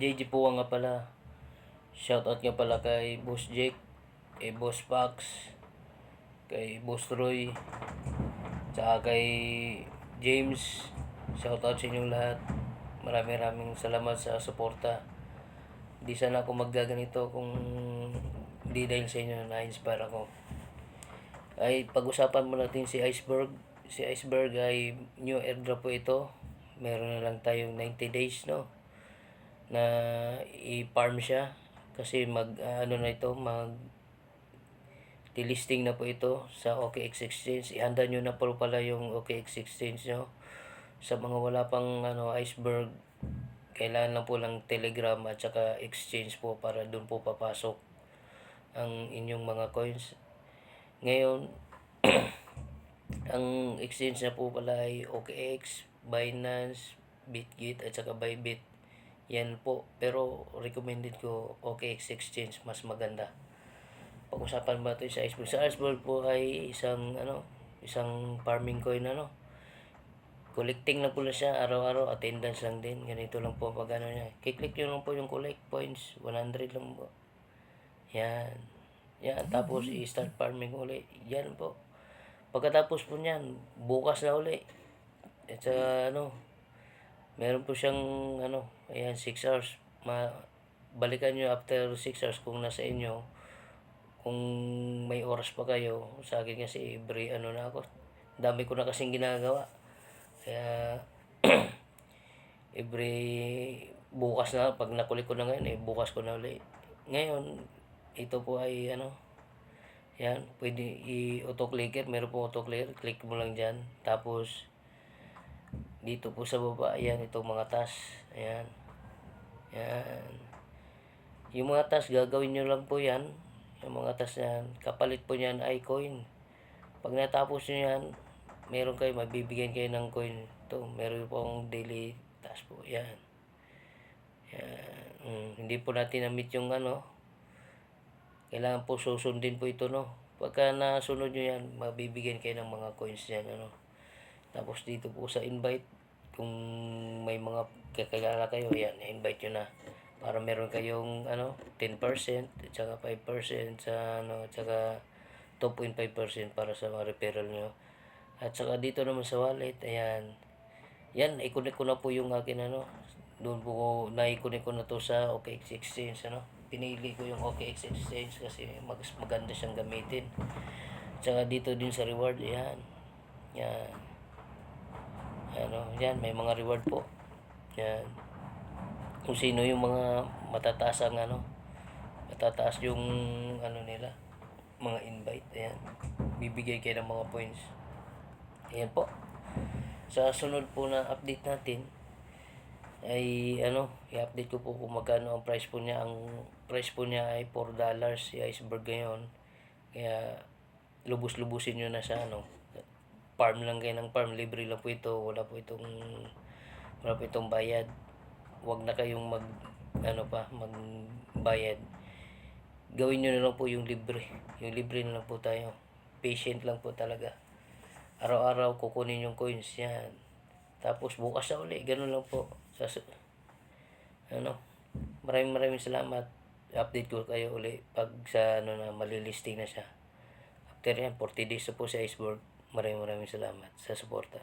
JG po nga pala. Shoutout nga pala kay Boss Jake, kay Boss Pax, kay Boss Roy, tsaka kay James. Shoutout sa inyong lahat. Maraming salamat sa suporta. Di sana ako maggaganito kung di dahil sa inyo na-inspire ako. Ay pag-usapan mo natin si Iceberg. Si Iceberg ay new airdrop po ito. Meron na lang tayong 90 days, no, na i-farm siya kasi ano na ito, delisting na po ito sa OKX Exchange. Ihanda nyo na po pala yung OKX Exchange nyo. Sa mga wala pang Iceberg, kailangan lang po ng Telegram at saka Exchange po para doon po papasok ang inyong mga coins. Ngayon, ang exchange na po pala ay OKX, Binance, Bitget at saka Bybit. Yan po. Pero recommended ko OKX Exchange, mas maganda. Pag-usapan ba ito sa Iceberg? Sa Iceberg po ay isang farming coin collecting lang po na siya araw-araw, attendance lang din. Ganito lang po pag niya. Kiklik nyo lang po yung collect points, 100 lang po. Yan. Yan. Tapos i-start farming uli. Yan po. Pagkatapos po niyan, bukas na uli. At meron po siyang ayan, 6 hours. Balikan nyo after 6 hours kung nasa inyo. Kung may oras pa kayo, sa akin kasi every na ako. Dami ko na kasing ginagawa. Kaya every bukas na, pag nakulik ko na ngayon, bukas ko na uli. Ngayon, ito po ay yan, pwede i-auto-clicker. Meron po auto-clicker. Click mo lang dyan. Tapos, dito po sa baba, ayan, itong mga task. Ayan. Yan. Yung mga task, gagawin nyo lang po yan. Yung mga task yan. Kapalit po yan ay coin. Pag natapos nyo yan, meron kayo, mabibigyan kayo ng coin. Ito, meron po akong daily task po. Yan. Yan. Hindi po natin na-meet yung kailangan po susundin po ito, no. Pagka nasunod nyo yan, mabibigyan kayo ng mga coins yan, Tapos dito po sa invite, kung may mga kakilala kayo, yan, invite nyo na. Para meron kayong 10% at saka 5% sa at saka 2.5% para sa mga referral nyo. At saka dito naman sa wallet, ayan. Yan, i-connect ko na po yung akin doon po na-i-connect ko na to sa OKX Exchange, Pinili ko yung OKX Exchange kasi maganda siyang gamitin. Tsaka dito din sa reward, ayan. Yan. Yan, may mga reward po. Yan. Kung sino yung mga matataas ang matataas yung nila, mga invite, ayan. Bibigay kayo ng mga points. Ayan po. Sa sunod po na update natin, ay i-update ko po kung magkano ang price po niya. Ang price po niya ay $4 si Iceberg ngayon. Kaya lubos-lubusin nyo na sa farm lang kayo ng farm. Libre lang po ito. Wala po itong bayad. Huwag na kayong magbayad. Gawin nyo na lang po yung libre. Yung libre na lang po tayo. Patient lang po talaga. Araw-araw kukunin yung coins yan. Tapos bukas na uli. Ganun lang po. Maraming salamat. Update ko kayo uli pag sa na malilisting na siya. After yan, 40 days na po sa Iceberg. Maraming salamat sa suporta.